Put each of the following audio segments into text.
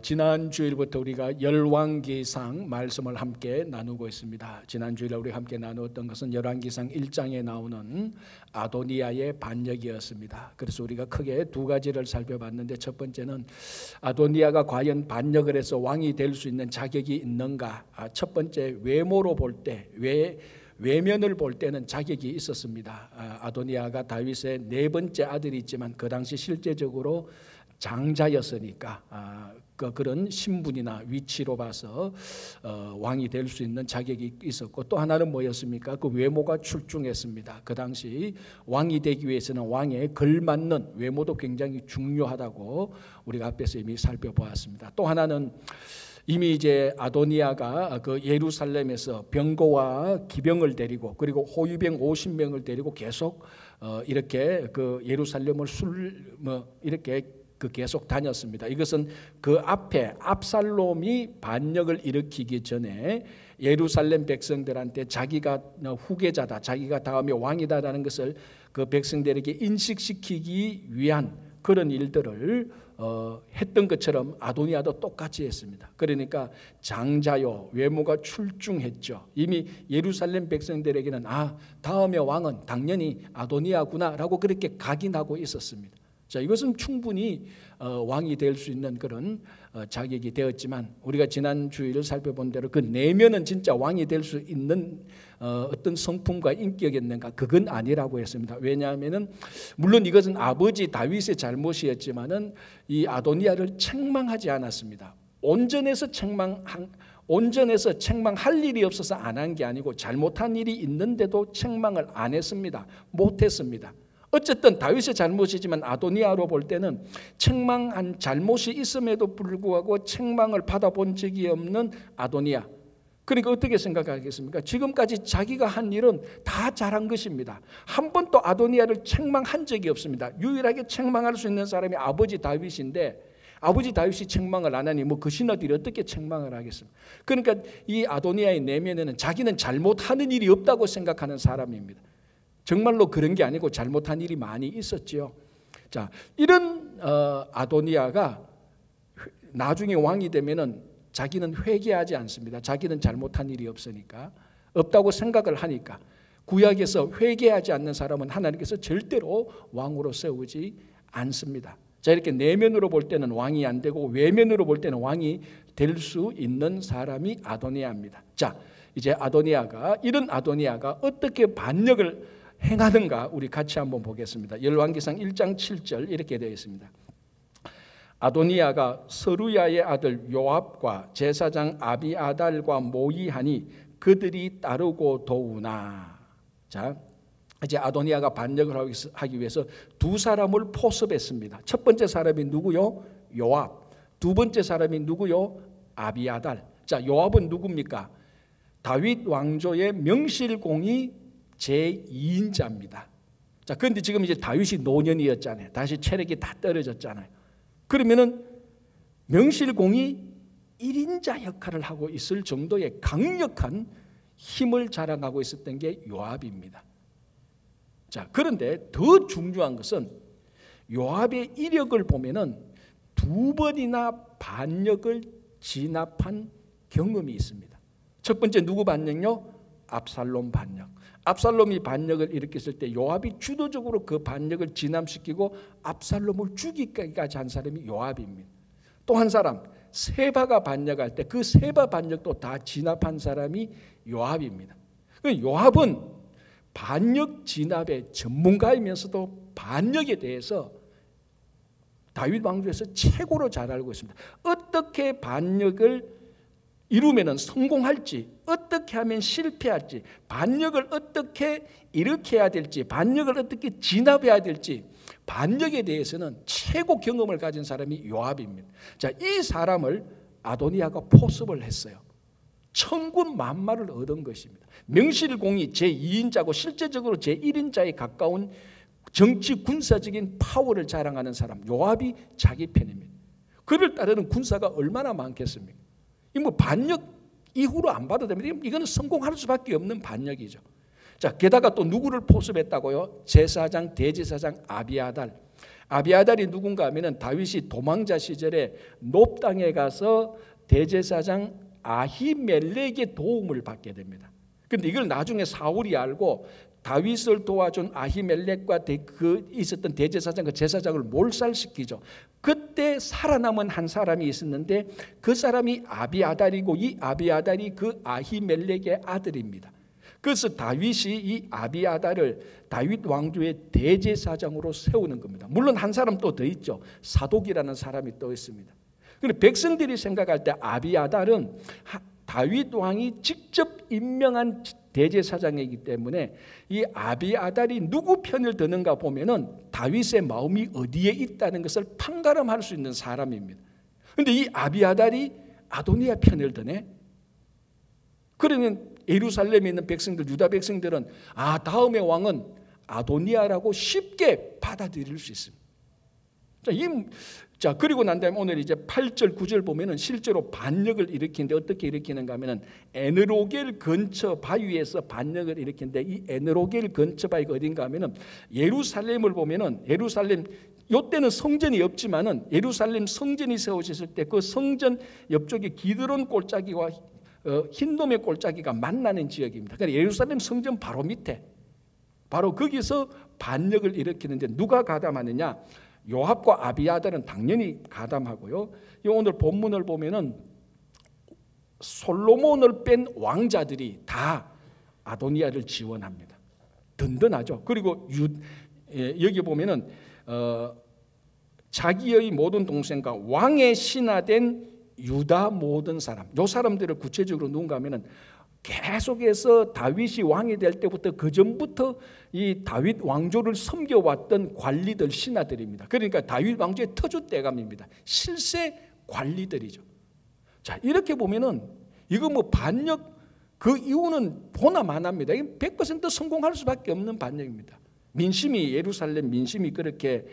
지난 주일부터 우리가 열왕기상 말씀을 함께 나누고 있습니다. 지난 주일에 우리 함께 나누었던 것은 열왕기상 1장에 나오는 아도니아의 반역이었습니다. 그래서 우리가 크게 두 가지를 살펴봤는데, 첫 번째는 아도니아가 과연 반역을 해서 왕이 될 수 있는 자격이 있는가. 첫 번째, 외모로 볼 때, 외면을 볼 때는 자격이 있었습니다. 아도니아가 다윗의 네 번째 아들이지만 그 당시 실제적으로 장자였으니까 그런 신분이나 위치로 봐서 왕이 될 수 있는 자격이 있었고, 또 하나는 뭐였습니까? 그 외모가 출중했습니다. 그 당시 왕이 되기 위해서는 왕에 걸맞는 외모도 굉장히 중요하다고 우리가 앞에서 이미 살펴보았습니다. 또 하나는 이미 이제 아도니아가 그 예루살렘에서 병거와 기병을 데리고, 그리고 호위병 50명을 데리고 계속 이렇게 그 예루살렘을 이렇게 계속 다녔습니다. 이것은 그 앞에 압살롬이 반역을 일으키기 전에 예루살렘 백성들한테 자기가 후계자다, 자기가 다음에 왕이다라는 것을 그 백성들에게 인식시키기 위한 그런 일들을 했던 것처럼 아도니아도 똑같이 했습니다. 그러니까 장자요, 외모가 출중했죠. 이미 예루살렘 백성들에게는 다음의 왕은 당연히 아도니아구나라고 그렇게 각인하고 있었습니다. 자, 이것은 충분히 왕이 될 수 있는 그런 자격이 되었지만, 우리가 지난 주일을 살펴본 대로 그 내면은 진짜 왕이 될 수 있는 어떤 성품과 인격이었는가? 그건 아니라고 했습니다. 왜냐하면은 물론 이것은 아버지 다윗의 잘못이었지만은 이 아도니아를 책망하지 않았습니다. 온전해서 책망할 일이 없어서 안 한 게 아니고, 잘못한 일이 있는데도 책망을 안 했습니다. 못했습니다. 어쨌든 다윗의 잘못이지만 아도니아로 볼 때는 책망한 잘못이 있음에도 불구하고 책망을 받아본 적이 없는 아도니아. 그러니까 어떻게 생각하겠습니까? 지금까지 자기가 한 일은 다 잘한 것입니다. 한 번도 아도니아를 책망한 적이 없습니다. 유일하게 책망할 수 있는 사람이 아버지 다윗인데, 아버지 다윗이 책망을 안 하니 그 신하들이 어떻게 책망을 하겠습니까? 그러니까 이 아도니아의 내면에는 자기는 잘못하는 일이 없다고 생각하는 사람입니다. 정말로 그런 게 아니고 잘못한 일이 많이 있었지요. 자, 이런 아도니아가 나중에 왕이 되면은 자기는 회개하지 않습니다. 자기는 잘못한 일이 없다고 생각을 하니까. 구약에서 회개하지 않는 사람은 하나님께서 절대로 왕으로 세우지 않습니다. 자, 이렇게 내면으로 볼 때는 왕이 안 되고 외면으로 볼 때는 왕이 될 수 있는 사람이 아도니아입니다. 자, 이제 이런 아도니아가 어떻게 반역을 행하는가 우리 같이 한번 보겠습니다. 열왕기상 1장 7절 이렇게 되어 있습니다. 아도니아가 서루야의 아들 요압과 제사장 아비아달과 모의하니 그들이 따르고 도우나. 자, 이제 아도니아가 반역을 하기 위해서 두 사람을 포섭했습니다. 첫 번째 사람이 누구요? 요압. 두 번째 사람이 누구요? 아비아달. 자, 요압은 누굽니까? 다윗 왕조의 명실공히 제2인자입니다. 자, 그런데 지금 이제 다윗이 노년이었잖아요. 다시 체력이 다 떨어졌잖아요. 그러면은 명실공히 1인자 역할을 하고 있을 정도의 강력한 힘을 자랑하고 있었던 게 요압입니다. 자, 그런데 더 중요한 것은 요압의 이력을 보면은 두 번이나 반역을 진압한 경험이 있습니다. 첫 번째 누구 반역요? 압살롬 반역. 압살롬이 반역을 일으켰을 때 요압이 주도적으로 그 반역을 진압시키고 압살롬을 죽이기까지 한 사람이 요압입니다. 또 한 사람 세바가 반역할 때 그 세바 반역도 다 진압한 사람이 요압입니다. 요압은 반역 진압의 전문가이면서도 반역에 대해서 다윗 왕조에서 최고로 잘 알고 있습니다. 어떻게 반역을 이루면 성공할지, 어떻게 하면 실패할지, 반역을 어떻게 일으켜야 될지, 반역을 어떻게 진압해야 될지, 반역에 대해서는 최고 경험을 가진 사람이 요압입니다. 자, 이 사람을 아도니아가 포섭을 했어요. 천군 만마를 얻은 것입니다. 명실공히 제2인자고 실제적으로 제1인자에 가까운 정치 군사적인 파워를 자랑하는 사람, 요압이 자기 편입니다. 그를 따르는 군사가 얼마나 많겠습니까? 이 반역 이후로 안 봐도 됩니다. 이거는 성공할 수밖에 없는 반역이죠. 자, 게다가 또 누구를 포섭했다고요? 제사장, 대제사장 아비아달. 아비아달이 누군가 하면은 다윗이 도망자 시절에 놉 땅에 가서 대제사장 아히멜렉의 도움을 받게 됩니다. 그런데 이걸 나중에 사울이 알고 다윗을 도와준 아히멜렉과 그 있었던 대제사장, 그 제사장을 몰살시키죠. 그때 살아남은 한 사람이 있었는데 그 사람이 아비아달이고 이 아비아달이 그 아히멜렉의 아들입니다. 그래서 다윗이 이 아비아달을 다윗 왕조의 대제사장으로 세우는 겁니다. 물론 한 사람 또 더 있죠. 사독이라는 사람이 또 있습니다. 그런데 백성들이 생각할 때 아비아달은 다윗 왕이 직접 임명한 대제사장이기 때문에 이 아비아달이 누구 편을 드는가 보면은 다윗의 마음이 어디에 있다는 것을 판가름할 수 있는 사람입니다. 그런데 이 아비아달이 아도니아 편을 드네. 그러면 예루살렘에 있는 백성들, 유다 백성들은 다음의 왕은 아도니아라고 쉽게 받아들일 수 있습니다. 자, 그리고 난 다음에 오늘 이제 8절, 9절 보면은 실제로 반역을 일으키는데 어떻게 일으키는가 하면은 에느로겔 근처 바위에서 반역을 일으키는데 이 에느로겔 근처 바위가 어딘가 하면은 예루살렘을 보면은 예루살렘 이때는 성전이 없지만은 예루살렘 성전이 세워졌을 때 그 성전 옆쪽에 기드론 골짜기와 흰돔의 골짜기가 만나는 지역입니다. 그러니까 예루살렘 성전 바로 밑에 바로 거기서 반역을 일으키는데 누가 가담하느냐? 요압과 아비아달은 당연히 가담하고요. 오늘 본문을 보면은 솔로몬을 뺀 왕자들이 다 아도니아를 지원합니다. 든든하죠. 그리고 여기 보면은 자기의 모든 동생과 왕의 신하된 유다 모든 사람, 요 사람들을 구체적으로 누군가 하면은 계속해서 다윗이 왕이 될 때부터 그 전부터 이 다윗 왕조를 섬겨왔던 관리들, 신하들입니다. 그러니까 다윗 왕조의 터줏대감입니다. 실세 관리들이죠. 자, 이렇게 보면은 이거 뭐 반역 그 이유는 보나마나입니다. 100% 성공할 수밖에 없는 반역입니다. 민심이 예루살렘 민심이 그렇게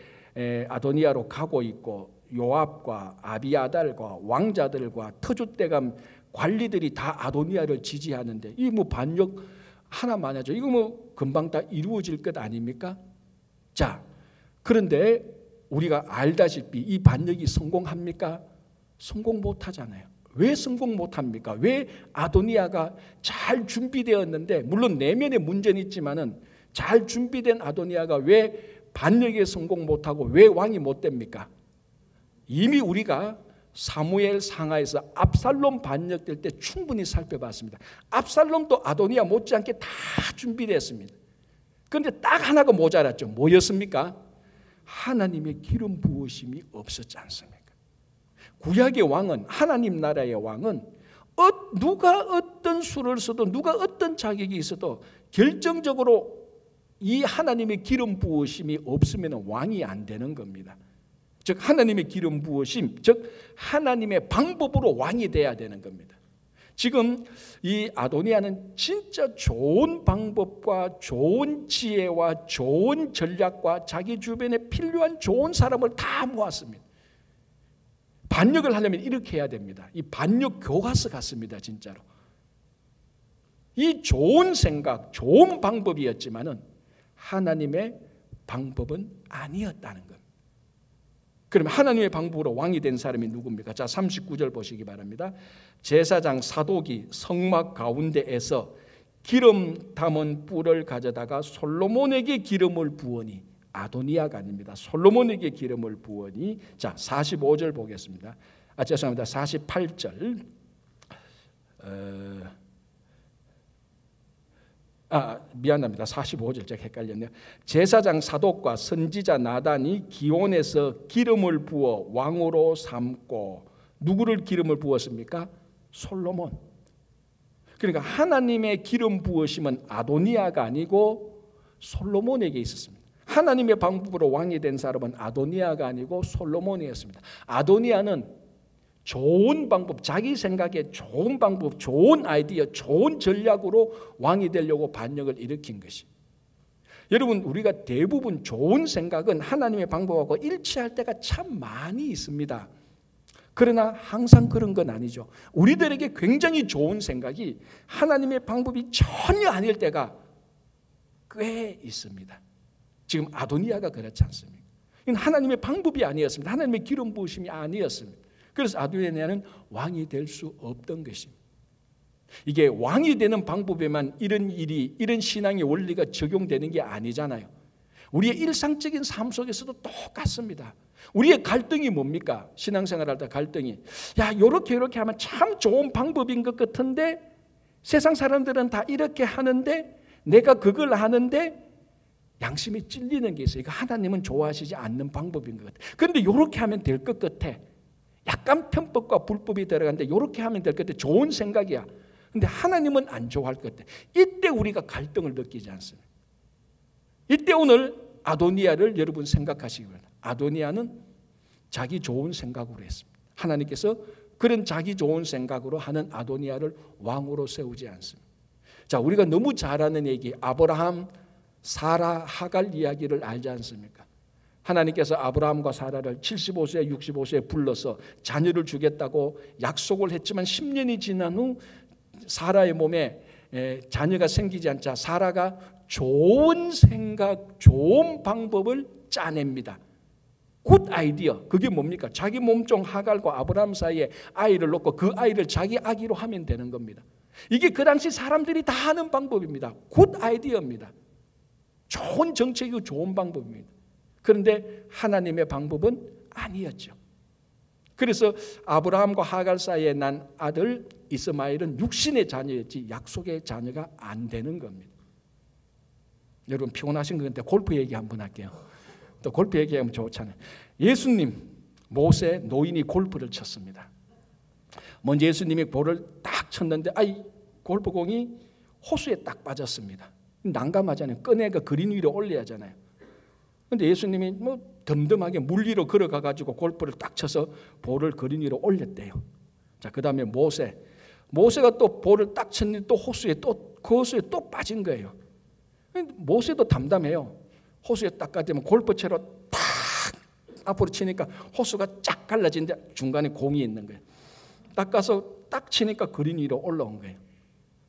아도니아로 가고 있고 요압과 아비아달과 왕자들과 터줏대감 관리들이 다 아도니아를 지지하는데 이 뭐 반역 하나만 하죠. 이거 뭐 금방 다 이루어질 것 아닙니까? 자, 그런데 우리가 알다시피 이 반역이 성공합니까? 성공 못하잖아요. 왜 성공 못합니까? 왜 아도니아가 잘 준비되었는데 물론 내면에 문제는 있지만은 잘 준비된 아도니아가 왜 반역에 성공 못하고 왜 왕이 못 됩니까? 이미 우리가 사무엘 상하에서 압살롬 반역될 때 충분히 살펴봤습니다. 압살롬도 아도니아 못지않게 다 준비됐습니다. 그런데 딱 하나가 모자랐죠. 뭐였습니까? 하나님의 기름 부으심이 없었지 않습니까? 구약의 왕은 하나님 나라의 왕은 누가 어떤 수를 써도 누가 어떤 자격이 있어도 결정적으로 이 하나님의 기름 부으심이 없으면 왕이 안 되는 겁니다. 즉 하나님의 기름 부으심, 즉 하나님의 방법으로 왕이 돼야 되는 겁니다. 지금 이 아도니아는 진짜 좋은 방법과 좋은 지혜와 좋은 전략과 자기 주변에 필요한 좋은 사람을 다 모았습니다. 반역을 하려면 이렇게 해야 됩니다. 이 반역 교과서 같습니다. 진짜로. 이 좋은 생각, 좋은 방법이었지만은 하나님의 방법은 아니었다는 겁니다. 그럼 하나님의 방법으로 왕이 된 사람이 누굽니까? 자, 39절 보시기 바랍니다. 제사장 사독이 성막 가운데에서 기름 담은 뿔을 가져다가 솔로몬에게 기름을 부으니, 아도니아가 아닙니다. 솔로몬에게 기름을 부으니. 자, 45절 보겠습니다. 죄송합니다. 48절. 미안합니다. 45절 제가 헷갈렸네요. 제사장 사독과 선지자 나단이 기온에서 기름을 부어 왕으로 삼고, 누구를 기름을 부었습니까? 솔로몬. 그러니까 하나님의 기름 부으심은 아도니아가 아니고 솔로몬에게 있었습니다. 하나님의 방법으로 왕이 된 사람은 아도니아가 아니고 솔로몬이었습니다. 아도니아는 좋은 방법, 자기 생각에 좋은 방법, 좋은 아이디어, 좋은 전략으로 왕이 되려고 반역을 일으킨 것이. 여러분, 우리가 대부분 좋은 생각은 하나님의 방법하고 일치할 때가 참 많이 있습니다. 그러나 항상 그런 건 아니죠. 우리들에게 굉장히 좋은 생각이 하나님의 방법이 전혀 아닐 때가 꽤 있습니다. 지금 아도니아가 그렇지 않습니까? 이건 하나님의 방법이 아니었습니다. 하나님의 기름 부으심이 아니었습니다. 그래서 아도니아는 왕이 될 수 없던 것입니다. 이게 왕이 되는 방법에만 이런 일이, 이런 신앙의 원리가 적용되는 게 아니잖아요. 우리의 일상적인 삶 속에서도 똑같습니다. 우리의 갈등이 뭡니까? 신앙생활할 때 갈등이, 야, 요렇게 하면 참 좋은 방법인 것 같은데 세상 사람들은 다 이렇게 하는데 내가 그걸 하는데 양심이 찔리는 게 있어요. 이거 하나님은 좋아하시지 않는 방법인 것 같아요. 그런데 요렇게 하면 될 것 같아. 약간 편법과 불법이 들어가는데 요렇게 하면 될 것 같아. 좋은 생각이야. 근데 하나님은 안 좋아할 것 같아. 이때 우리가 갈등을 느끼지 않습니다. 이때 오늘 아도니아를 여러분 생각하시기 바랍니다. 아도니아는 자기 좋은 생각으로 했습니다. 하나님께서 그런 자기 좋은 생각으로 하는 아도니아를 왕으로 세우지 않습니다. 자, 우리가 너무 잘 아는 얘기, 아브라함, 사라, 하갈 이야기를 알지 않습니까? 하나님께서 아브라함과 사라를 75세, 65세에 불러서 자녀를 주겠다고 약속을 했지만 10년이 지난 후 사라의 몸에 자녀가 생기지 않자 사라가 좋은 생각, 좋은 방법을 짜냅니다. 굿 아이디어. 그게 뭡니까? 자기 몸종 하갈과 아브라함 사이에 아이를 놓고 그 아이를 자기 아기로 하면 되는 겁니다. 이게 그 당시 사람들이 다 하는 방법입니다. 굿 아이디어입니다. 좋은 정책이고 좋은 방법입니다. 그런데 하나님의 방법은 아니었죠. 그래서 아브라함과 하갈 사이에 난 아들 이스마엘은 육신의 자녀였지 약속의 자녀가 안 되는 겁니다. 여러분 피곤하신 것 같은데 골프 얘기 한번 할게요. 또 골프 얘기하면 좋잖아요. 예수님, 모세, 노인이 골프를 쳤습니다. 먼저 예수님이 볼을 딱 쳤는데 골프공이 호수에 딱 빠졌습니다. 난감하잖아요. 꺼내가 그린 위로 올려야 하잖아요. 그런데 예수님이 덤덤하게 물 위로 걸어가가지고 골프를 딱 쳐서 볼을 그린 위로 올렸대요. 자, 그 다음에 모세가 또 볼을 딱 쳤는데 또 그 호수에 또 빠진 거예요. 모세도 담담해요. 호수에 딱 가면 골프채로 탁 앞으로 치니까 호수가 쫙 갈라지는데 중간에 공이 있는 거예요. 딱 가서 딱 치니까 그린 위로 올라온 거예요.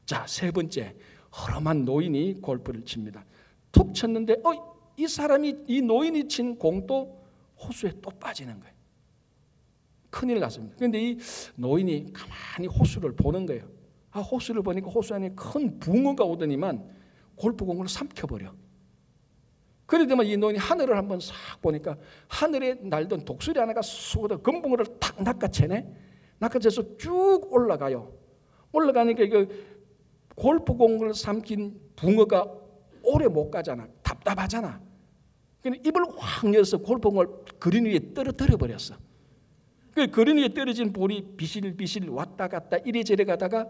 자, 세 번째, 허름한 노인이 골프를 칩니다. 툭 쳤는데 이 노인이 친 공도 호수에 또 빠지는 거예요. 큰일 났습니다. 그런데 이 노인이 가만히 호수를 보는 거예요. 호수를 보니까 호수 안에 큰 붕어가 오더니만 골프공을 삼켜버려. 그러더만 이 노인이 하늘을 한번 싹 보니까 하늘에 날던 독수리 하나가 쑥 금붕어를 탁 낚아채네. 낚아채서 쭉 올라가요. 올라가니까 이거 골프공을 삼킨 붕어가 오래 못 가잖아. 답답하잖아. 그래서 입을 확 열어서 골프공을 그린 위에 떨어뜨려 버렸어. 그 그린 위에 떨어진 볼이 비실비실 왔다 갔다 이래저래 가다가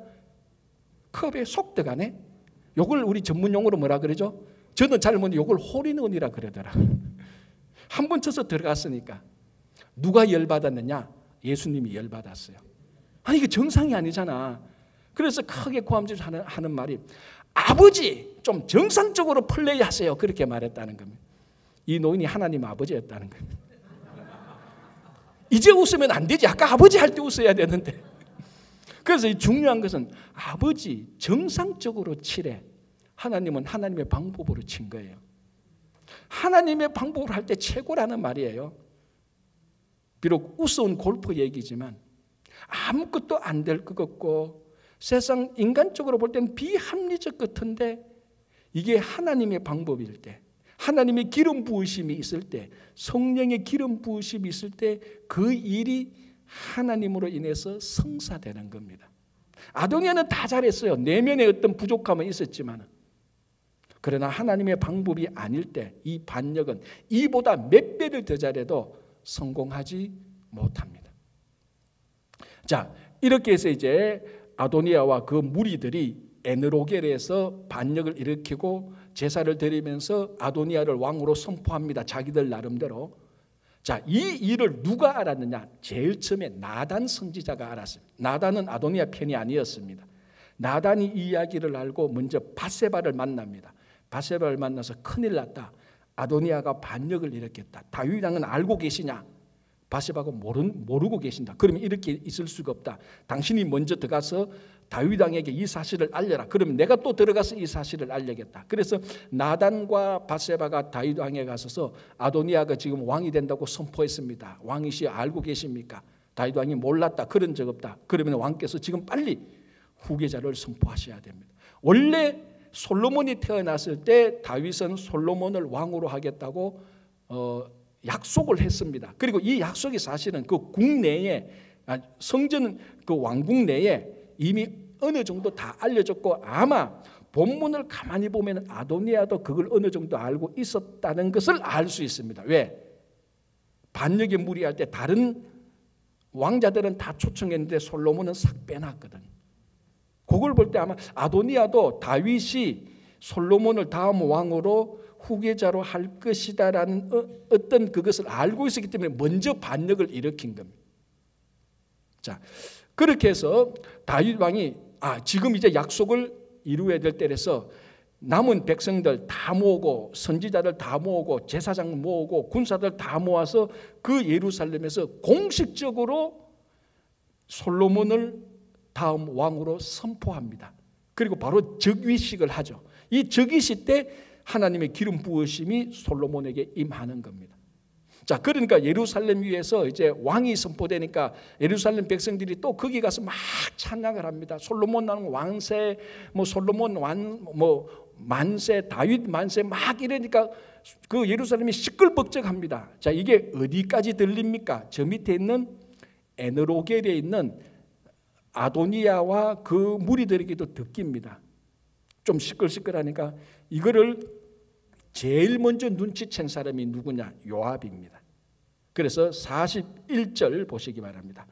컵에 속 들어가네. 요걸 우리 전문 용어로 뭐라 그러죠? 저는 잘 모르는데 요걸 홀인원이라 그러더라. 한 번 쳐서 들어갔으니까. 누가 열받았느냐? 예수님이 열받았어요. 아니 이게 정상이 아니잖아. 그래서 크게 고함지면서 하는 말이 아버지 좀 정상적으로 플레이하세요. 그렇게 말했다는 겁니다. 이 노인이 하나님 아버지였다는 겁니다. 이제 웃으면 안 되지. 아까 아버지 할 때 웃어야 되는데. 그래서 이 중요한 것은 아버지 정상적으로 치래. 하나님은 하나님의 방법으로 친 거예요. 하나님의 방법으로 할 때 최고라는 말이에요. 비록 우스운 골프 얘기지만 아무것도 안 될 것 같고 세상 인간적으로 볼 때는 비합리적 같은데 이게 하나님의 방법일 때, 하나님의 기름 부으심이 있을 때, 성령의 기름 부으심이 있을 때 그 일이 하나님으로 인해서 성사되는 겁니다. 아도니아는 다 잘했어요. 내면에 어떤 부족함은 있었지만 그러나 하나님의 방법이 아닐 때 이 반역은 이보다 몇 배를 더 잘해도 성공하지 못합니다. 자, 이렇게 해서 이제 아도니아와 그 무리들이 에느로겔에서 반역을 일으키고 제사를 드리면서 아도니아를 왕으로 선포합니다. 자기들 나름대로. 자, 이 일을 누가 알았느냐? 제일 처음에 나단 선지자가 알았습니다. 나단은 아도니아 편이 아니었습니다. 나단이 이 이야기를 알고 먼저 밧세바를 만납니다. 밧세바를 만나서 큰일 났다. 아도니아가 반역을 일으켰다. 다윗 왕은 알고 계시냐? 밧세바가 모르고 계신다. 그러면 이렇게 있을 수가 없다. 당신이 먼저 들어가서 다윗 왕에게 이 사실을 알려라. 그러면 내가 또 들어가서 이 사실을 알려겠다. 그래서 나단과 밧세바가 다윗 왕에 가서서 아도니아가 지금 왕이 된다고 선포했습니다. 왕이시 알고 계십니까? 다윗 왕이 몰랐다. 그런 적 없다. 그러면 왕께서 지금 빨리 후계자를 선포하셔야 됩니다. 원래 솔로몬이 태어났을 때 다윗은 솔로몬을 왕으로 하겠다고 약속을 했습니다. 그리고 이 약속이 사실은 그 국내에 성전 그 왕궁 내에 이미 어느 정도 다 알려졌고 아마 본문을 가만히 보면 아도니아도 그걸 어느 정도 알고 있었다는 것을 알 수 있습니다. 왜? 반역에 무리할 때 다른 왕자들은 다 초청했는데 솔로몬은 싹 빼놨거든. 그걸 볼 때 아마 아도니아도 다윗이 솔로몬을 다음 왕으로 후계자로 할 것이다라는 어떤 그것을 알고 있었기 때문에 먼저 반역을 일으킨 겁니다. 자, 그렇게 해서 다윗 왕이 지금 이제 약속을 이루어야 될 때라서 남은 백성들 다 모으고 선지자들 다 모으고 제사장 모으고 군사들 다 모아서 그 예루살렘에서 공식적으로 솔로몬을 다음 왕으로 선포합니다. 그리고 바로 즉위식을 하죠. 이 즉위식 때 하나님의 기름 부으심이 솔로몬에게 임하는 겁니다. 자, 그러니까 예루살렘 위에서 이제 왕이 선포되니까 예루살렘 백성들이 또 거기 가서 막 찬양을 합니다. 솔로몬 왕세, 뭐 솔로몬 만세, 다윗 만세 막 이러니까 그 예루살렘이 시끌벅적합니다. 자, 이게 어디까지 들립니까? 저 밑에 있는 에너로겔에 있는 아도니아와 그 무리들에게도 듣깁니다. 좀 시끌시끌하니까 이거를 제일 먼저 눈치챈 사람이 누구냐? 요압입니다. 그래서 41절 보시기 바랍니다.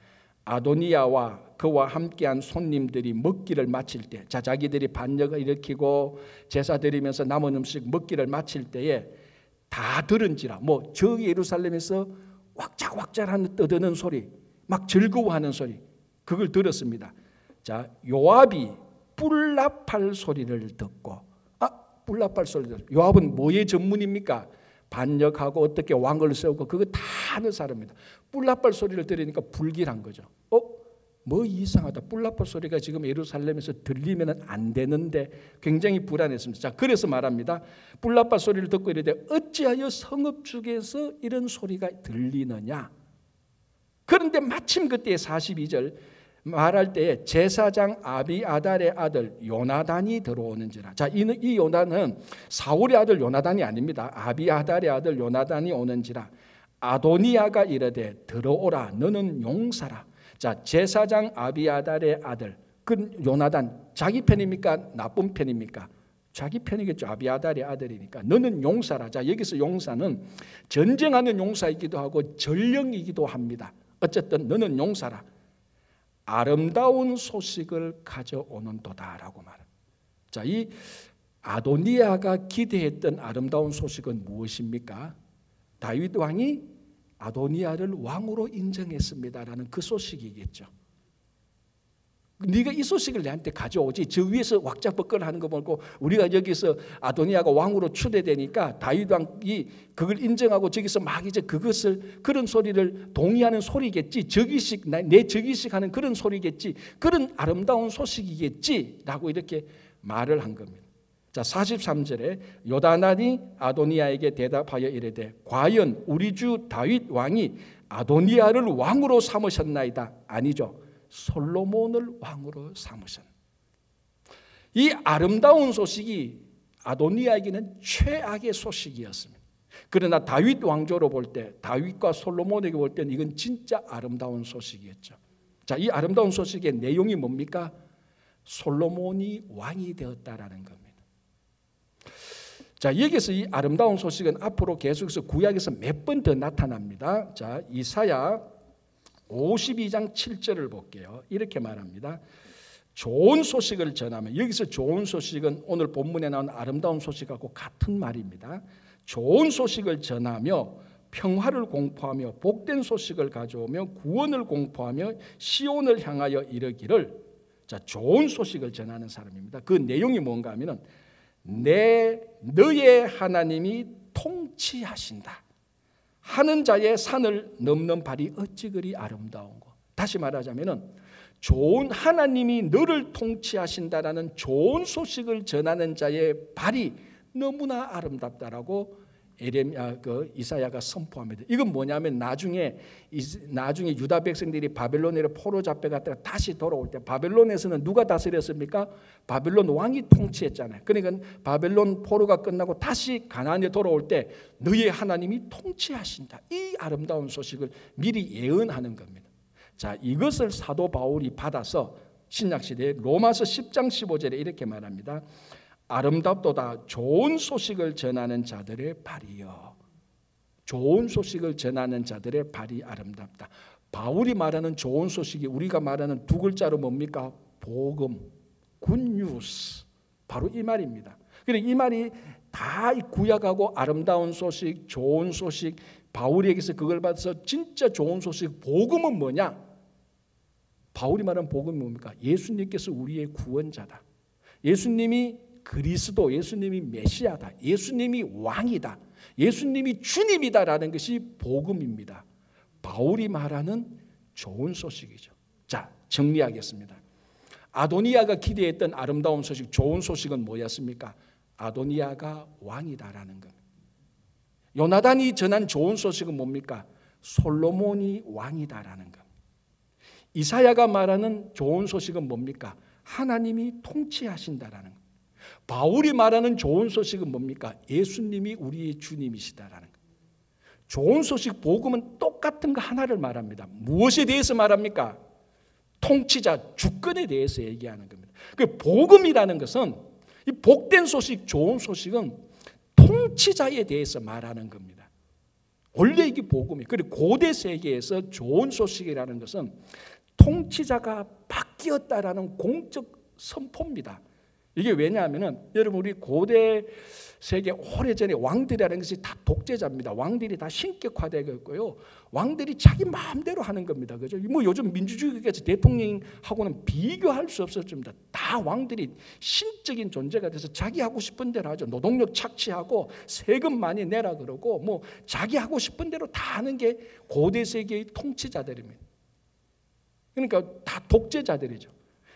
아도니아와 그와 함께한 손님들이 먹기를 마칠 때, 자, 자기들이 반역을 일으키고 제사 드리면서 남은 음식 먹기를 마칠 때에 다 들은지라, 뭐 저 예루살렘에서 왁작왁작하는 떠드는 소리, 막 즐거워하는 소리, 그걸 들었습니다. 자, 요압이 뿔나팔 소리를 듣고, 뿔나팔 소리를, 요압은 뭐의 전문입니까? 반역하고 어떻게 왕을 세우고 그거 다 하는 사람입니다. 뿔나팔 소리를 들으니까 불길한 거죠. 뭐 이상하다. 뿔나팔 소리가 지금 예루살렘에서 들리면 안 되는데 굉장히 불안했습니다. 자, 그래서 말합니다. 뿔나팔 소리를 듣고 이르되 어찌하여 성읍 중에서 이런 소리가 들리느냐? 그런데 마침 그때 42절 말할 때에 제사장 아비아달의 아들 요나단이 들어오는지라. 자, 이 요나단은 사울의 아들 요나단이 아닙니다. 아비아달의 아들 요나단이 오는지라. 아도니아가 이르되 들어오라, 너는 용사라. 자, 제사장 아비아달의 아들, 그 요나단 자기 편입니까? 나쁜 편입니까? 자기 편이겠죠. 아비아달의 아들이니까. 너는 용사라. 자, 여기서 용사는 전쟁하는 용사이기도 하고 전령이기도 합니다. 어쨌든 너는 용사라. 아름다운 소식을 가져오는도다라고 말합니다. 자, 이 아도니아가 기대했던 아름다운 소식은 무엇입니까? 다윗 왕이 아도니아를 왕으로 인정했습니다라는 그 소식이겠죠. 네가 이 소식을 내한테 가져오지. 저 위에서 왁자버껄하는 거 보고 우리가 여기서 아도니아가 왕으로 추대되니까 다윗 왕이 그걸 인정하고 저기서 막 이제 그런 소리를 동의하는 소리겠지. 즉위식, 내 즉위식 하는 그런 소리겠지. 그런 아름다운 소식이겠지라고 이렇게 말을 한 겁니다. 자, 43절에 요나단이 아도니아에게 대답하여 이르되 과연 우리 주 다윗 왕이 아도니아를 왕으로 삼으셨나이다. 아니죠. 솔로몬을 왕으로 삼으신. 이 아름다운 소식이 아도니아에게는 최악의 소식이었습니다. 그러나 다윗 왕조로 볼 때, 다윗과 솔로몬에게 볼 때는 이건 진짜 아름다운 소식이었죠. 자, 이 아름다운 소식의 내용이 뭡니까? 솔로몬이 왕이 되었다라는 겁니다. 자, 여기서 이 아름다운 소식은 앞으로 계속해서 구약에서 몇 번 더 나타납니다. 자, 이사야 52장 7절을 볼게요. 이렇게 말합니다. 좋은 소식을 전하면, 여기서 좋은 소식은 오늘 본문에 나온 아름다운 소식하고 같은 말입니다. 좋은 소식을 전하며 평화를 공포하며 복된 소식을 가져오며 구원을 공포하며 시온을 향하여 이르기를. 자, 좋은 소식을 전하는 사람입니다. 그 내용이 뭔가 하면은 너의 하나님이 통치하신다. 하는 자의 산을 넘는 발이 어찌 그리 아름다운고. 다시 말하자면은 좋은 하나님이 너를 통치하신다라는 좋은 소식을 전하는 자의 발이 너무나 아름답다라고 이사야가 선포합니다. 이건 뭐냐면 나중에 유다 백성들이 바벨론으로 포로 잡혀갔다가 다시 돌아올 때 바벨론에서는 누가 다스렸습니까? 바벨론 왕이 통치했잖아요. 그러니까 바벨론 포로가 끝나고 다시 가나안에 돌아올 때 너희 하나님이 통치하신다. 이 아름다운 소식을 미리 예언하는 겁니다. 자, 이것을 사도 바울이 받아서 신약시대에 로마서 10장 15절에 이렇게 말합니다. 아름답도다 좋은 소식을 전하는 자들의 발이요. 좋은 소식을 전하는 자들의 발이 아름답다. 바울이 말하는 좋은 소식이 우리가 말하는 두 글자로 뭡니까? 복음, 굿뉴스. 바로 이 말입니다. 그러니까 이 말이 다 구약하고 아름다운 소식, 좋은 소식, 바울에게서 그걸 받아서 진짜 좋은 소식, 복음은 뭐냐? 바울이 말하는 복음이 뭡니까? 예수님께서 우리의 구원자다. 예수님이 그리스도, 예수님이 메시아다. 예수님이 왕이다. 예수님이 주님이다라는 것이 복음입니다. 바울이 말하는 좋은 소식이죠. 자, 정리하겠습니다. 아도니아가 기대했던 아름다운 소식, 좋은 소식은 뭐였습니까? 아도니아가 왕이다라는 겁니다. 요나단이 전한 좋은 소식은 뭡니까? 솔로몬이 왕이다라는 겁니다. 이사야가 말하는 좋은 소식은 뭡니까? 하나님이 통치하신다라는 겁니다. 바울이 말하는 좋은 소식은 뭡니까? 예수님이 우리의 주님이시다라는 것. 좋은 소식 복음은 똑같은 거 하나를 말합니다. 무엇에 대해서 말합니까? 통치자, 주권에 대해서 얘기하는 겁니다. 그 복음이라는 것은 이 복된 소식, 좋은 소식은 통치자에 대해서 말하는 겁니다. 원래 이게 복음이에요. 그리고 고대 세계에서 좋은 소식이라는 것은 통치자가 바뀌었다라는 공적 선포입니다. 이게 왜냐하면은 여러분 우리 고대 세계 오래전에 왕들이라는 것이 다 독재자입니다. 왕들이 다 신격화되어 있고요. 왕들이 자기 마음대로 하는 겁니다. 그죠? 뭐 요즘 민주주의에서 대통령하고는 비교할 수 없었습니다. 다 왕들이 신적인 존재가 돼서 자기 하고 싶은 대로 하죠. 노동력 착취하고 세금 많이 내라 그러고 뭐 자기 하고 싶은 대로 다 하는 게 고대 세계의 통치자들입니다. 그러니까 다 독재자들이죠.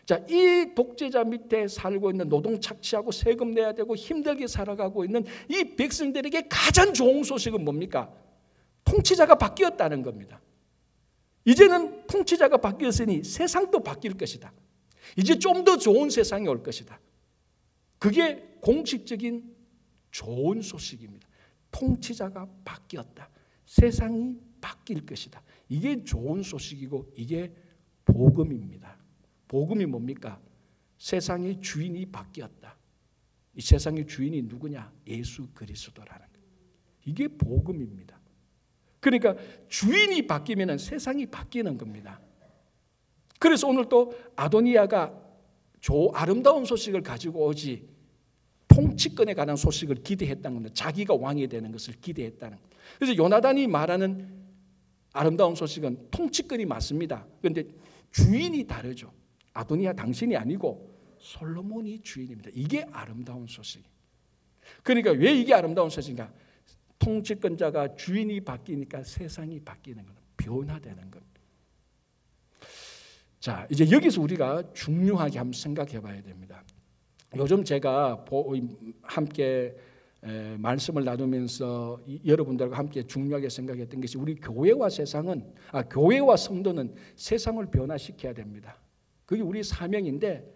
자, 이 독재자 밑에 살고 있는 노동 착취하고 세금 내야 되고 힘들게 살아가고 있는 이 백성들에게 가장 좋은 소식은 뭡니까? 통치자가 바뀌었다는 겁니다. 이제는 통치자가 바뀌었으니 세상도 바뀔 것이다. 이제 좀 더 좋은 세상이 올 것이다. 그게 공식적인 좋은 소식입니다. 통치자가 바뀌었다. 세상이 바뀔 것이다. 이게 좋은 소식이고 이게 복음입니다. 복음이 뭡니까? 세상의 주인이 바뀌었다. 이 세상의 주인이 누구냐? 예수 그리스도라는 거예요. 이게 복음입니다. 그러니까 주인이 바뀌면 세상이 바뀌는 겁니다. 그래서 오늘 또 아도니아가 아름다운 소식을 가지고 오지 통치권에 관한 소식을 기대했다는 겁니다. 자기가 왕이 되는 것을 기대했다는 겁니다. 그래서 요나단이 말하는 아름다운 소식은 통치권이 맞습니다. 그런데 주인이 다르죠. 아도니아 당신이 아니고 솔로몬이 주인입니다. 이게 아름다운 소식. 그러니까 왜 이게 아름다운 소식인가? 통치권자가 주인이 바뀌니까 세상이 바뀌는 겁니다. 변화되는 겁니다. 자, 이제 여기서 우리가 중요하게 한번 생각해 봐야 됩니다. 요즘 제가 함께 말씀을 나누면서 여러분들과 함께 중요하게 생각했던 것이 우리 교회와 교회와 성도는 세상을 변화시켜야 됩니다. 그게 우리 사명인데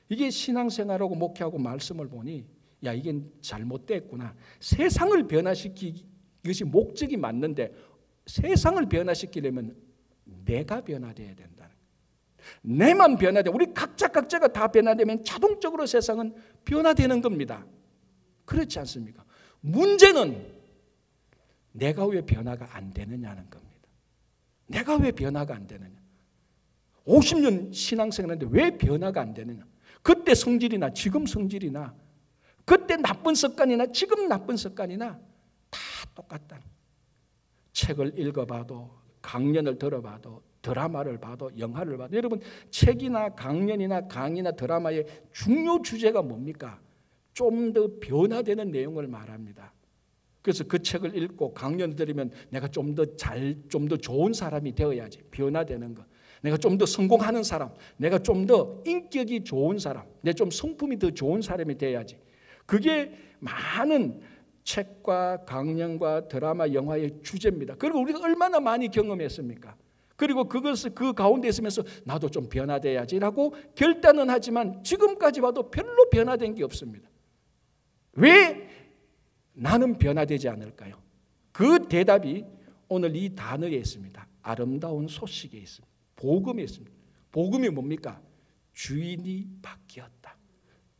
이게 신앙생활하고 목회하고 말씀을 보니 야 이게 잘못됐구나. 세상을 변화시키기 이것이 목적이 맞는데 세상을 변화시키려면 내가 변화돼야 된다는 거예요. 내만 변화돼. 우리 각자가 다 변화되면 자동적으로 세상은 변화되는 겁니다. 그렇지 않습니까? 문제는 내가 왜 변화가 안 되느냐는 겁니다. 내가 왜 변화가 안 되느냐. 50년 신앙생활했는데 왜 변화가 안 되느냐. 그때 성질이나 지금 성질이나 그때 나쁜 습관이나 지금 나쁜 습관이나 다 똑같다. 책을 읽어봐도 강연을 들어봐도 드라마를 봐도 영화를 봐도 여러분 책이나 강연이나 강의나 드라마의 중요 주제가 뭡니까? 좀 더 변화되는 내용을 말합니다. 그래서 그 책을 읽고 강연을 들으면 내가 좀 더 좋은 사람이 되어야지. 변화되는 것. 내가 좀 더 성공하는 사람, 내가 좀 더 인격이 좋은 사람, 내 좀 성품이 더 좋은 사람이 돼야지. 그게 많은 책과 강연과 드라마, 영화의 주제입니다. 그리고 우리가 얼마나 많이 경험했습니까? 그리고 그것을 그 가운데 있으면서 나도 좀 변화돼야지라고 결단은 하지만 지금까지 봐도 별로 변화된 게 없습니다. 왜 나는 변화되지 않을까요? 그 대답이 오늘 이 단어에 있습니다. 아름다운 소식에 있습니다. 복음에 있습니다. 복음이 뭡니까? 주인이 바뀌었다.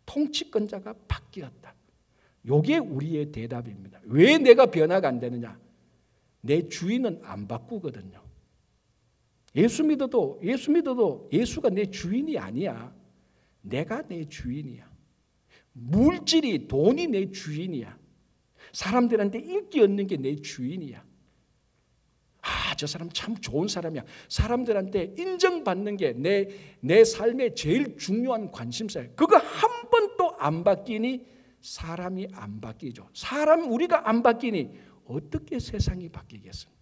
통치권자가 바뀌었다. 이게 우리의 대답입니다. 왜 내가 변화가 안 되느냐? 내 주인은 안 바꾸거든요. 예수 믿어도 예수가 내 주인이 아니야. 내가 내 주인이야. 물질이, 돈이 내 주인이야. 사람들한테 인기 얻는 게 내 주인이야. 저 사람 참 좋은 사람이야. 사람들한테 인정받는 게 내 삶의 제일 중요한 관심사예요. 그거 한 번도 안 바뀌니 사람이 안 바뀌죠. 우리가 안 바뀌니 어떻게 세상이 바뀌겠습니까?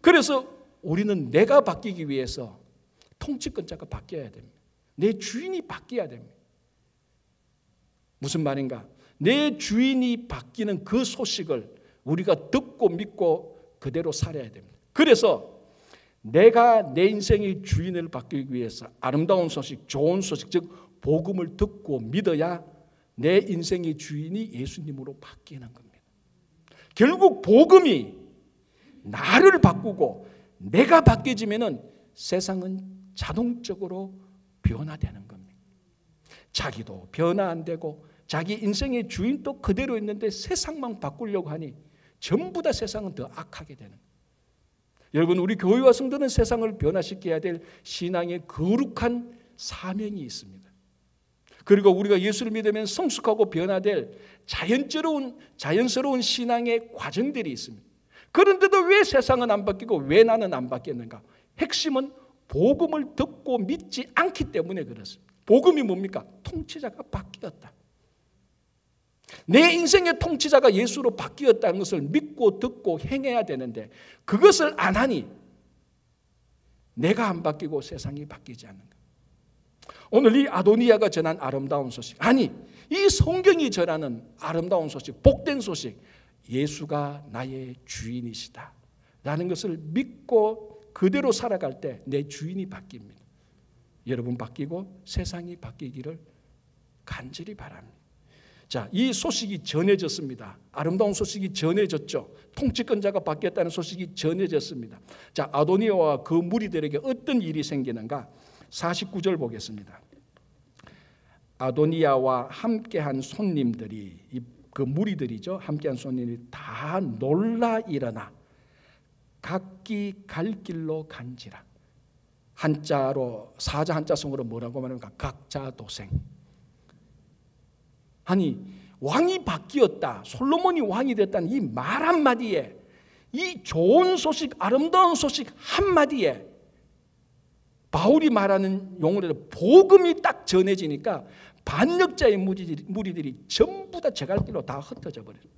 그래서 우리는 내가 바뀌기 위해서 통치권자가 바뀌어야 됩니다. 내 주인이 바뀌어야 됩니다. 무슨 말인가? 내 주인이 바뀌는 그 소식을 우리가 듣고 믿고 그대로 살아야 됩니다. 그래서 내가 내 인생의 주인을 바뀌기 위해서 아름다운 소식, 좋은 소식, 즉 복음을 듣고 믿어야 내 인생의 주인이 예수님으로 바뀌는 겁니다. 결국 복음이 나를 바꾸고 내가 바뀌어지면은 세상은 자동적으로 변화되는 겁니다. 자기도 변화 안 되고 자기 인생의 주인도 그대로 있는데 세상만 바꾸려고 하니 전부 다 세상은 더 악하게 되는 거예요. 여러분, 우리 교회와 성도는 세상을 변화시켜야 될 신앙의 거룩한 사명이 있습니다. 그리고 우리가 예수를 믿으면 성숙하고 변화될 자연스러운 신앙의 과정들이 있습니다. 그런데도 왜 세상은 안 바뀌고 왜 나는 안 바뀌었는가? 핵심은 복음을 듣고 믿지 않기 때문에 그렇습니다. 복음이 뭡니까? 통치자가 바뀌었다. 내 인생의 통치자가 예수로 바뀌었다는 것을 믿고 듣고 행해야 되는데 그것을 안 하니 내가 안 바뀌고 세상이 바뀌지 않는 거예요. 오늘 이 아도니아가 전한 아름다운 소식, 아니 이 성경이 전하는 아름다운 소식, 복된 소식, 예수가 나의 주인이시다 라는 것을 믿고 그대로 살아갈 때 내 주인이 바뀝니다. 여러분 바뀌고 세상이 바뀌기를 간절히 바랍니다. 자, 이 소식이 전해졌습니다. 아름다운 소식이 전해졌죠. 통치권자가 바뀌었다는 소식이 전해졌습니다. 자, 아도니아와 그 무리들에게 어떤 일이 생기는가? 49절 보겠습니다. 아도니아와 함께한 손님들이, 그 무리들이죠. 함께한 손님들이 다 놀라 일어나 각기 갈 길로 간지라. 한자로, 사자 한자성으로 뭐라고 말합니까? 각자 도생. 아니, 왕이 바뀌었다, 솔로몬이 왕이 됐다는 이 말 한마디에, 이 좋은 소식, 아름다운 소식 한마디에 바울이 말하는 용어로 복음이 딱 전해지니까 반역자의 무리들이 전부 다 제갈 길로 다 흩어져 버렸어요.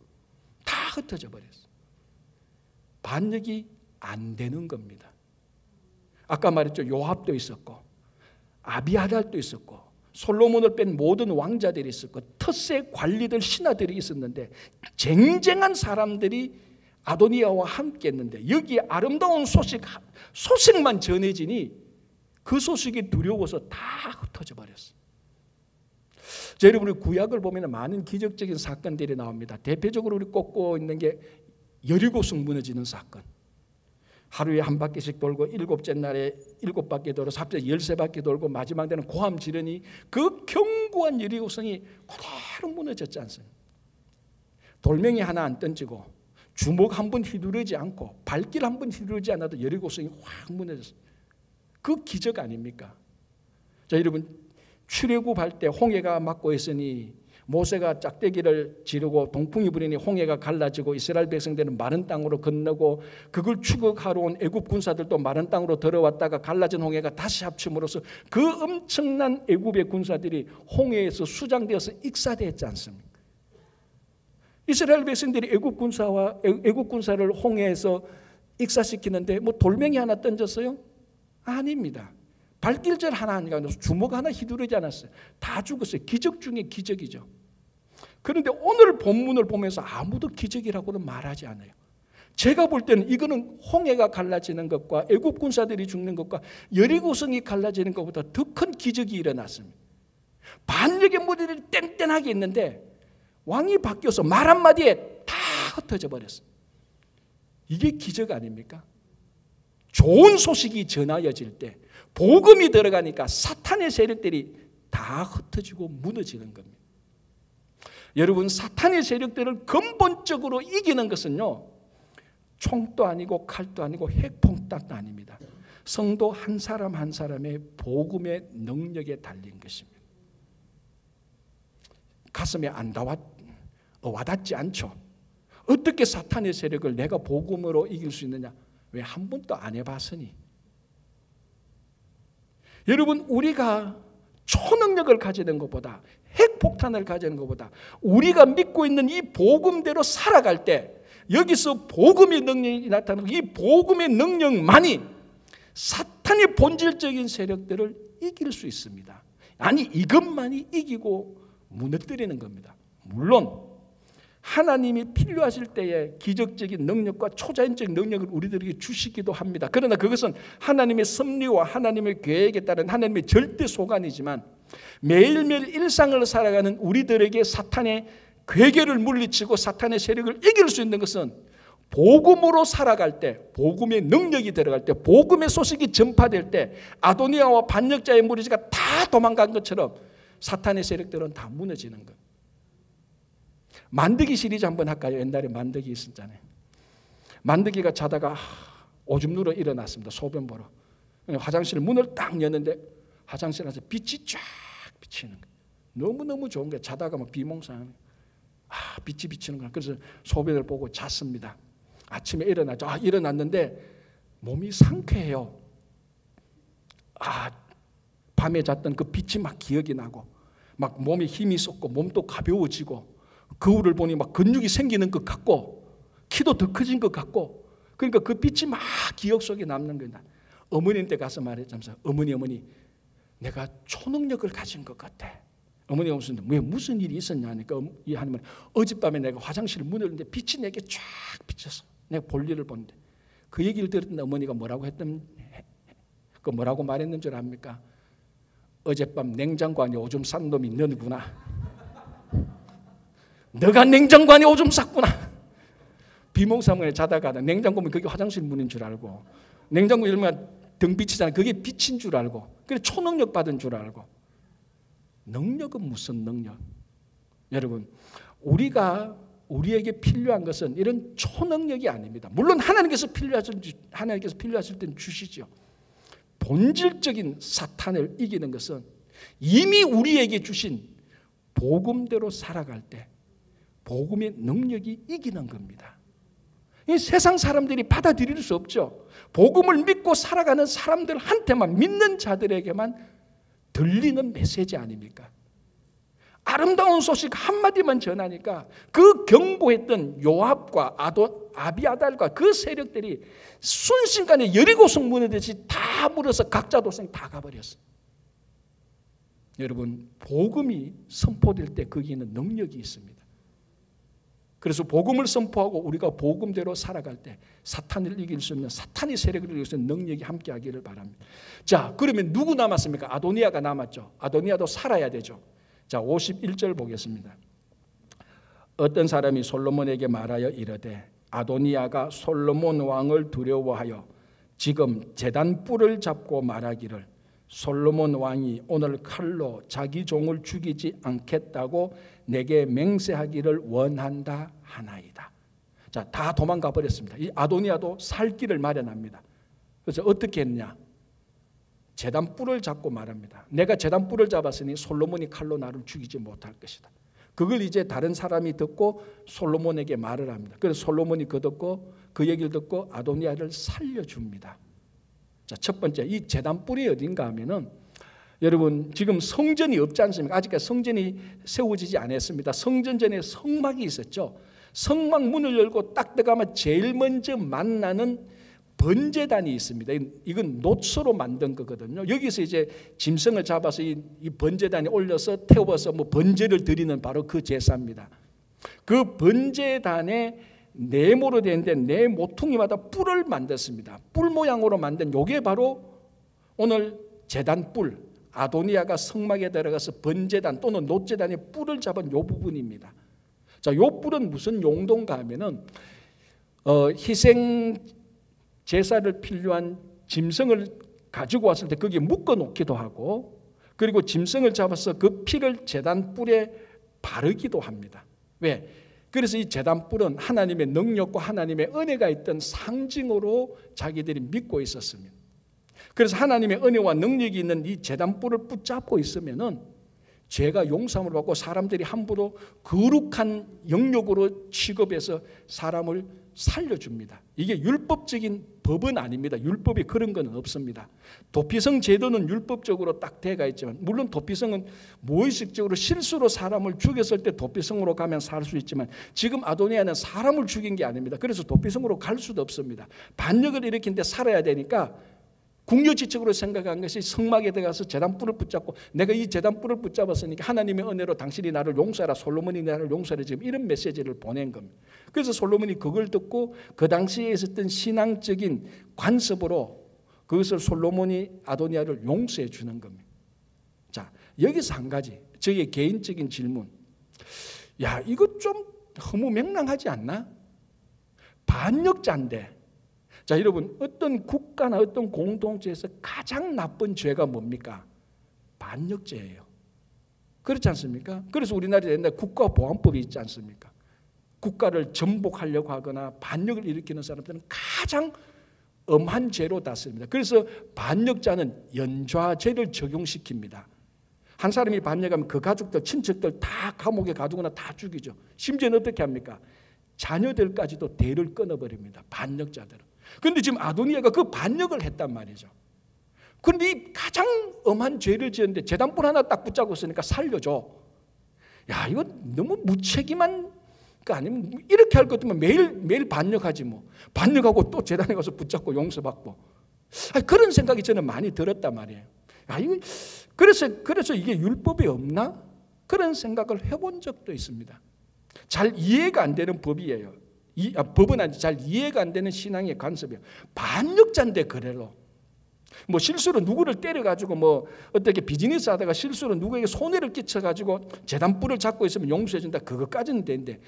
다 흩어져 버렸어요. 반역이 안 되는 겁니다. 아까 말했죠. 요압도 있었고 아비아달도 있었고 솔로몬을 뺀 모든 왕자들이 있었고 텃세 관리들 신하들이 있었는데 쟁쟁한 사람들이 아도니아와 함께 했는데 여기에 아름다운 소식만 전해지니 그 소식이 두려워서 다 흩어져 버렸어요. 자, 여러분, 우리 구약을 보면 많은 기적적인 사건들이 나옵니다. 대표적으로 우리 꼽고 있는 게 여리고성 무너지는 사건. 하루에 한 바퀴씩 돌고 일곱째 날에 7바퀴 돌아서 합쳐 13바퀴 돌고 마지막 때는 고함 지르니 그 견고한 여리고성이 그대로 무너졌지 않습니까? 돌멩이 하나 안 던지고 주먹 한 번 휘두르지 않고 발길 한 번 휘두르지 않아도 여리고성이 확 무너졌어요. 그 기적 아닙니까? 자, 여러분, 출애굽할 때 홍해가 막고 있으니 모세가 짝대기를 지르고 동풍이 부리니 홍해가 갈라지고 이스라엘 백성들은 마른 땅으로 건너고 그걸 추격하러 온 애굽 군사들도 마른 땅으로 들어왔다가 갈라진 홍해가 다시 합침으로써 그 엄청난 애굽의 군사들이 홍해에서 수장되어서 익사되었지 않습니까? 이스라엘 백성들이 애굽 군사를 홍해에서 익사시키는데 뭐 돌멩이 하나 던졌어요? 아닙니다. 발길질 하나 하니까 주먹 하나 휘두르지 않았어요. 다 죽었어요. 기적 중에 기적이죠. 그런데 오늘 본문을 보면서 아무도 기적이라고는 말하지 않아요. 제가 볼 때는 이거는 홍해가 갈라지는 것과 애국 군사들이 죽는 것과 여리고성이 갈라지는 것보다 더 큰 기적이 일어났습니다. 반역의 무리들이 땡땡하게 있는데 왕이 바뀌어서 말 한마디에 다 흩어져 버렸어요. 이게 기적 아닙니까? 좋은 소식이 전하여질 때 복음이 들어가니까 사탄의 세력들이 다 흩어지고 무너지는 겁니다. 여러분, 사탄의 세력들을 근본적으로 이기는 것은요, 총도 아니고 칼도 아니고 핵폭탄도 아닙니다. 성도 한 사람 한 사람의 복음의 능력에 달린 것입니다. 가슴에 와닿지 않죠. 어떻게 사탄의 세력을 내가 복음으로 이길 수 있느냐? 왜 한 번도 안 해봤으니. 여러분, 우리가 초능력을 가지는 것보다, 핵폭탄을 가지는 것보다 우리가 믿고 있는 이 복음대로 살아갈 때 여기서 복음의 능력이 나타나고 이 복음의 능력만이 사탄의 본질적인 세력들을 이길 수 있습니다. 아니, 이것만이 이기고 무너뜨리는 겁니다. 물론 하나님이 필요하실 때에 기적적인 능력과 초자연적 능력을 우리들에게 주시기도 합니다. 그러나 그것은 하나님의 섭리와 하나님의 계획에 따른 하나님의 절대 소관이지만 매일매일 일상을 살아가는 우리들에게 사탄의 괴계를 물리치고 사탄의 세력을 이길 수 있는 것은 복음으로 살아갈 때, 복음의 능력이 들어갈 때, 복음의 소식이 전파될 때 아도니아와 반역자의 무리가 다 도망간 것처럼 사탄의 세력들은 다 무너지는 것. 만드기 시리즈 한번 할까요? 옛날에 만드기 있었잖아요. 만드기가 자다가 오줌 누러 일어났습니다. 소변 보러. 화장실 문을 딱 여는데 화장실에서 빛이 쫙 비치는 거예요. 너무너무 좋은 거예요. 자다가 막 비몽사하는 거예요. 빛이 비치는 거예요. 그래서 소변을 보고 잤습니다. 아침에 일어나죠. 일어났는데 몸이 상쾌해요. 밤에 잤던 그 빛이 막 기억이 나고 막 몸에 힘이 솟고 몸도 가벼워지고 거울을 보니 막 근육이 생기는 것 같고 키도 더 커진 것 같고 그러니까 그 빛이 막 기억 속에 남는 거다. 어머니한테 가서 말했잖아요. 어머니 내가 초능력을 가진 것 같아. 어머니가 무슨 일이 있었냐 하니까 이 하나님은 어젯밤에 내가 화장실 문을 열는데 빛이 내게 쫙 비쳤어. 내가 볼일을 보는데 그 얘기를 들었는데 어머니가 뭐라고 말했는 줄 압니까? 어젯밤 냉장고 안에 오줌 싼 놈이 너구나. 너가 냉장고 안에 오줌 쌌구나. 비몽사몽에 자다가 냉장고 보면 그게 화장실 문인 줄 알고 냉장고 열면 등 비치잖아. 그게 빛인 줄 알고 그래 초능력 받은 줄 알고. 능력은 무슨 능력? 여러분, 우리에게 필요한 것은 이런 초능력이 아닙니다. 물론 하나님께서 필요하실 때는 주시죠. 본질적인 사탄을 이기는 것은 이미 우리에게 주신 복음대로 살아갈 때 복음의 능력이 이기는 겁니다. 이 세상 사람들이 받아들일 수 없죠. 복음을 믿고 살아가는 사람들한테만, 믿는 자들에게만 들리는 메시지 아닙니까? 아름다운 소식 한마디만 전하니까 그 경고했던 요압과 아비아달과 그 세력들이 순식간에 여리고성 무너지듯이 다 물어서 각자 도생 다 가버렸어요. 여러분, 복음이 선포될 때 거기에는 능력이 있습니다. 그래서 복음을 선포하고 우리가 복음대로 살아갈 때 사탄을 이길 수 있는, 사탄의 세력을 이길 수 있는 능력이 함께하기를 바랍니다. 자, 그러면 누구 남았습니까? 아도니아가 남았죠. 아도니아도 살아야 되죠. 자, 51절 보겠습니다. 어떤 사람이 솔로몬에게 말하여 이르되 아도니아가 솔로몬 왕을 두려워하여 지금 제단 뿔을 잡고 말하기를 솔로몬 왕이 오늘 칼로 자기 종을 죽이지 않겠다고 내게 맹세하기를 원한다 하나이다. 자, 다 도망가 버렸습니다. 이 아도니아도 살 길을 마련합니다. 그래서 어떻게 했냐? 제단 뿔을 잡고 말합니다. 내가 제단 뿔을 잡았으니 솔로몬이 칼로 나를 죽이지 못할 것이다. 그걸 이제 다른 사람이 듣고 솔로몬에게 말을 합니다. 그래서 솔로몬이 그 얘기를 듣고 아도니아를 살려줍니다. 자, 첫 번째, 이 제단 뿔이 어딘가 하면은 여러분, 지금 성전이 없지 않습니까? 아직까지 성전이 세워지지 않았습니다. 성전 전에 성막이 있었죠. 성막 문을 열고 딱 들어가면 제일 먼저 만나는 번제단이 있습니다. 이건 노초로 만든 거거든요. 여기서 이제 짐승을 잡아서 이 번제단에 올려서 태워서 뭐 번제를 드리는 바로 그 제사입니다. 그 번제단에 네모로 되는데 네 모퉁이마다 뿔을 만들었습니다. 뿔 모양으로 만든 요게 바로 오늘 제단 뿔, 아도니아가 성막에 들어가서 번제단 또는 놋제단의 뿔을 잡은 요 부분입니다. 자, 요 뿔은 무슨 용도인가 하면은 희생 제사를 필요한 짐승을 가지고 왔을 때 거기에 묶어 놓기도 하고, 그리고 짐승을 잡아서 그 피를 제단 뿔에 바르기도 합니다. 왜? 그래서 이 제단 뿔은 하나님의 능력과 하나님의 은혜가 있던 상징으로 자기들이 믿고 있었습니다. 그래서 하나님의 은혜와 능력이 있는 이 제단 뿔을 붙잡고 있으면은 죄가 용서함을 받고 사람들이 함부로 거룩한 영역으로 취급해서 사람을 살려줍니다. 이게 율법적인 법은 아닙니다. 율법에 그런 건 없습니다. 도피성 제도는 율법적으로 딱 돼가 있지만, 물론 도피성은 무의식적으로 실수로 사람을 죽였을 때 도피성으로 가면 살 수 있지만, 지금 아도니아는 사람을 죽인 게 아닙니다. 그래서 도피성으로 갈 수도 없습니다. 반역을 일으키는데 살아야 되니까 궁여지책으로 생각한 것이 성막에 들어가서 제단뿔을 붙잡고, 내가 이 제단뿔을 붙잡았으니까 하나님의 은혜로 당신이 나를 용서하라, 솔로몬이 나를 용서하라, 지금 이런 메시지를 보낸 겁니다. 그래서 솔로몬이 그걸 듣고 그 당시에 있었던 신앙적인 관습으로 그것을 솔로몬이 아도니아를 용서해 주는 겁니다. 자, 여기서 한 가지 저의 개인적인 질문. 야, 이거 좀 허무맹랑하지 않나? 반역자인데. 자, 여러분, 어떤 국가나 어떤 공동체에서 가장 나쁜 죄가 뭡니까? 반역죄예요. 그렇지 않습니까? 그래서 우리나라에 옛날에 국가보안법이 있지 않습니까? 국가를 전복하려고 하거나 반역을 일으키는 사람들은 가장 엄한 죄로 다스립니다. 그래서 반역자는 연좌죄를 적용시킵니다. 한 사람이 반역하면 그 가족들, 친척들 다 감옥에 가두거나 다 죽이죠. 심지어는 어떻게 합니까? 자녀들까지도 대를 끊어버립니다. 반역자들은. 그런데 지금 아도니아가 그 반역을 했단 말이죠. 그런데 이 가장 엄한 죄를 지었는데 제단뿔 하나 딱 붙잡고 있으니까 살려줘. 야, 이거 너무 무책임한 거 아니면 이렇게 할 것 같으면 매일 반역하지 뭐. 반역하고 또 제단에 가서 붙잡고 용서받고. 그런 생각이 저는 많이 들었단 말이에요. 야, 이거 그래서 이게 율법에 없나? 그런 생각을 해본 적도 있습니다. 잘 이해가 안 되는 법이에요. 법은 아니지, 잘 이해가 안 되는 신앙의 관습이에요. 반역자인데 그래로 뭐 실수로 누구를 때려가지고 뭐 어떻게 비즈니스 하다가 실수로 누구에게 손해를 끼쳐가지고 제단뿔을 잡고 있으면 용서해준다, 그것까지는 되는데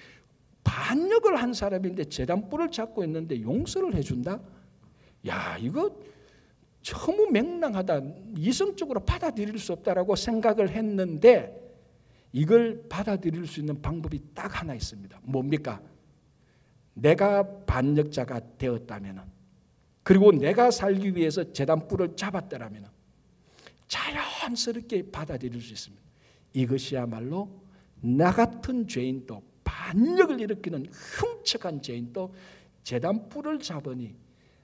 반역을 한 사람인데 제단뿔을 잡고 있는데 용서를 해준다? 야, 이거 허무맹랑하다, 이성적으로 받아들일 수 없다라고 생각을 했는데, 이걸 받아들일 수 있는 방법이 딱 하나 있습니다. 뭡니까? 내가 반역자가 되었다면, 그리고 내가 살기 위해서 제단뿔을 잡았더라면 자연스럽게 받아들일 수 있습니다. 이것이야말로 나 같은 죄인도, 반역을 일으키는 흉측한 죄인도 제단뿔을 잡으니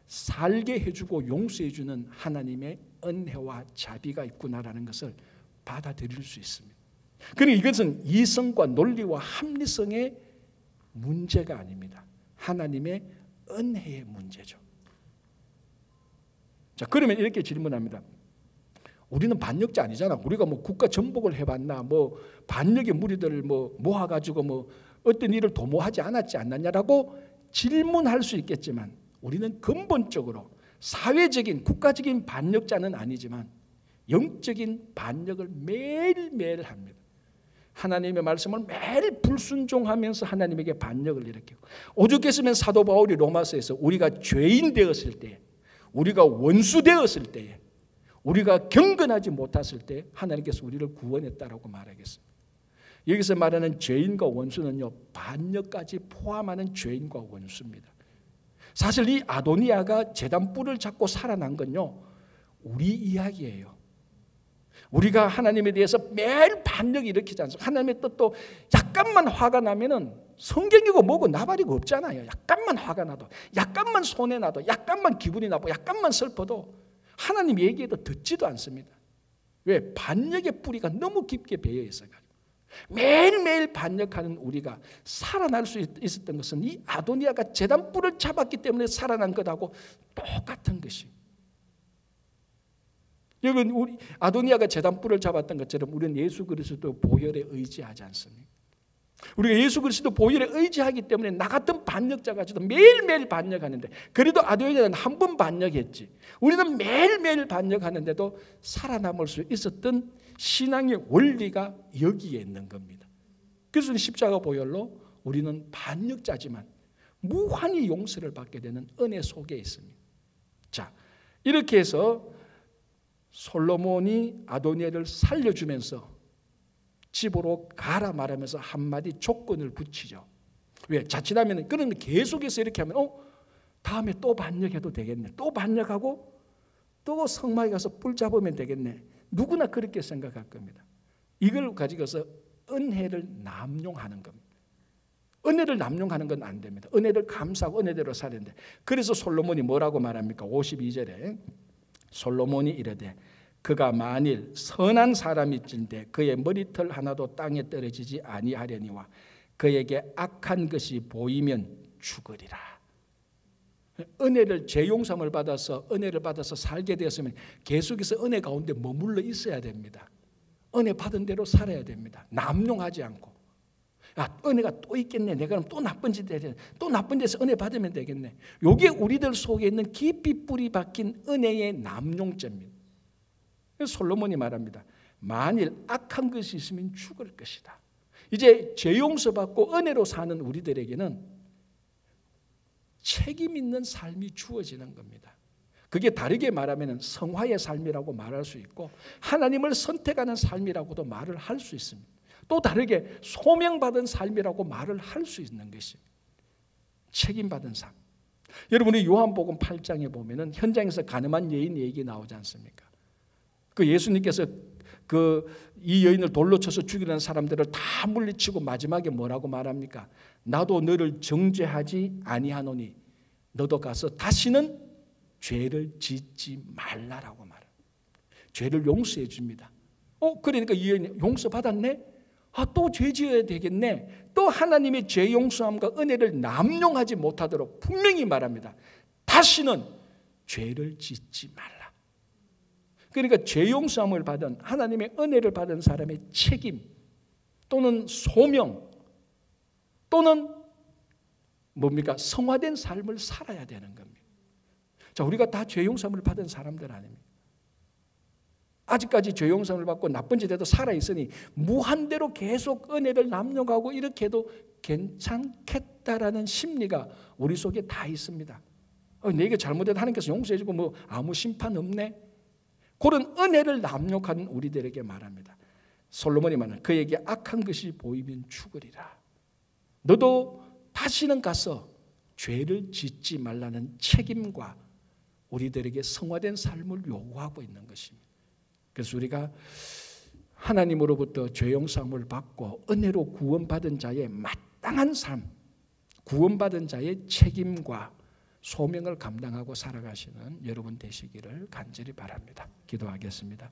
살게 해주고 용서해주는 하나님의 은혜와 자비가 있구나라는 것을 받아들일 수 있습니다. 그러니까 이것은 이성과 논리와 합리성의 문제가 아닙니다. 하나님의 은혜의 문제죠. 자, 그러면 이렇게 질문합니다. 우리는 반역자 아니잖아. 우리가 뭐 국가 전복을 해봤나, 뭐 반역의 무리들을 모아가지고 뭐 어떤 일을 도모하지 않았냐라고 질문할 수 있겠지만, 우리는 근본적으로 사회적인 국가적인 반역자는 아니지만 영적인 반역을 매일매일 합니다. 하나님의 말씀을 매일 불순종하면서 하나님에게 반역을 일으키고, 오죽했으면 사도 바울이 로마서에서 우리가 죄인 되었을 때, 우리가 원수 되었을 때에, 우리가 경건하지 못했을 때 하나님께서 우리를 구원했다라고 말하겠습니다. 여기서 말하는 죄인과 원수는요, 반역까지 포함하는 죄인과 원수입니다. 사실 이 아도니아가 제단뿔을 잡고 살아난 건요, 우리 이야기예요. 우리가 하나님에 대해서 매일 반역을 일으키지 않습니까? 하나님의 뜻도 약간만 화가 나면은 성경이고 뭐고 나발이고 없잖아요. 약간만 화가 나도, 약간만 손해나도, 약간만 기분이 나쁘고, 약간만 슬퍼도 하나님 얘기해도 듣지도 않습니다. 왜? 반역의 뿌리가 너무 깊게 배어 있어가지고. 매일매일 반역하는 우리가 살아날 수 있었던 것은 이 아도니아가 제단불을 잡았기 때문에 살아난 것하고 똑같은 것이. 여러분, 우리 아도니아가 제단불을 잡았던 것처럼 우리는 예수 그리스도 보혈에 의지하지 않습니까? 우리가 예수 그리스도 보혈에 의지하기 때문에 나 같은 반역자가지도 매일매일 반역하는데, 그래도 아도니아는 한 번 반역했지. 우리는 매일매일 반역하는데도 살아남을 수 있었던 신앙의 원리가 여기에 있는 겁니다. 그래서 십자가 보혈로 우리는 반역자지만 무한히 용서를 받게 되는 은혜 속에 있습니다. 자, 이렇게 해서 솔로몬이 아도니아를 살려주면서 집으로 가라 말하면서 한마디 조건을 붙이죠. 왜? 자칫하면 그런 계속해서 이렇게 하면 다음에 또 반역해도 되겠네. 또 반역하고 또 성막에 가서 뿔 잡으면 되겠네. 누구나 그렇게 생각할 겁니다. 이걸 가지고서 은혜를 남용하는 겁니다. 은혜를 남용하는 건 안 됩니다. 은혜를 감사하고 은혜대로 살아야 되는데, 그래서 솔로몬이 뭐라고 말합니까? 52절에 솔로몬이 이르되 그가 만일 선한 사람일진데 그의 머리털 하나도 땅에 떨어지지 아니하려니와 그에게 악한 것이 보이면 죽으리라. 은혜를 죄용삼을 받아서 은혜를 받아서 살게 되었으면 계속해서 은혜 가운데 머물러 있어야 됩니다. 은혜 받은 대로 살아야 됩니다. 남용하지 않고, 은혜가 또 있겠네. 내가 그럼 또 나쁜 짓 해야 돼. 또 나쁜 데서 은혜 받으면 되겠네. 이게 우리들 속에 있는 깊이 뿌리 박힌 은혜의 남용죄입니다. 솔로몬이 말합니다. 만일 악한 것이 있으면 죽을 것이다. 이제 죄 용서받고 은혜로 사는 우리들에게는 책임 있는 삶이 주어지는 겁니다. 그게 다르게 말하면 성화의 삶이라고 말할 수 있고, 하나님을 선택하는 삶이라고도 말을 할 수 있습니다. 또 다르게 소명받은 삶이라고 말을 할 수 있는 것이 책임받은 삶. 여러분이 요한복음 8장에 보면은 현장에서 가늠한 여인 얘기 나오지 않습니까? 그 예수님께서 이 여인을 돌로 쳐서 죽이려는 사람들을 다 물리치고 마지막에 뭐라고 말합니까? 나도 너를 정죄하지 아니하노니 너도 가서 다시는 죄를 짓지 말라라고 말합니다. 죄를 용서해 줍니다. 그러니까 이 여인이 용서받았네? 또 죄 지어야 되겠네. 또 하나님의 죄 용서함과 은혜를 남용하지 못하도록 분명히 말합니다. 다시는 죄를 짓지 말라. 그러니까 죄 용서함을 받은, 하나님의 은혜를 받은 사람의 책임 또는 소명 또는 뭡니까? 성화된 삶을 살아야 되는 겁니다. 자, 우리가 다 죄 용서함을 받은 사람들 아닙니까? 아직까지 죄 용서함을 받고 나쁜 짓에도 살아있으니 무한대로 계속 은혜를 남용하고 이렇게 해도 괜찮겠다라는 심리가 우리 속에 다 있습니다. 내게 잘못해도 하나님께서 용서해 주고 아무 심판 없네. 그런 은혜를 남용하는 우리들에게 말합니다. 솔로몬이 말하는 그에게 악한 것이 보이면 죽으리라. 너도 다시는 가서 죄를 짓지 말라는 책임과 우리들에게 성화된 삶을 요구하고 있는 것입니다. 그래서 우리가 하나님으로부터 죄 용서함을 받고 은혜로 구원받은 자의 마땅한 삶, 구원받은 자의 책임과 소명을 감당하고 살아가시는 여러분 되시기를 간절히 바랍니다. 기도하겠습니다.